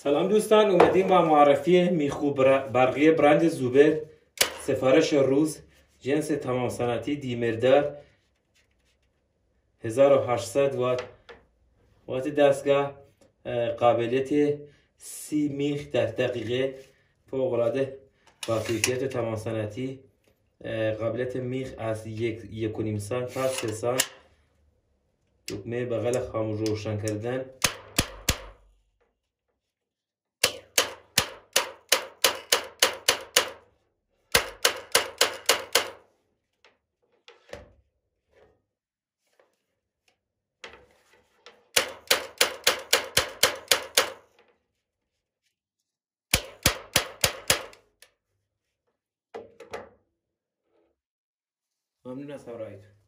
سلام دوستان، اومدیم با معرفی میخو برقی برند زوبر. سفارش روز، جنس تمام صنعتی، دیمردار، 1800 وات دستگاه، قابلیت 30 میخ در دقیقه، فوق‌العاده با کیفیت تمام صنعتی. قابلیت میخ از 1.5 سانت تا 3 سانت. دکمه بغل خاموش روشن کردن. ممنون از همراهیتون.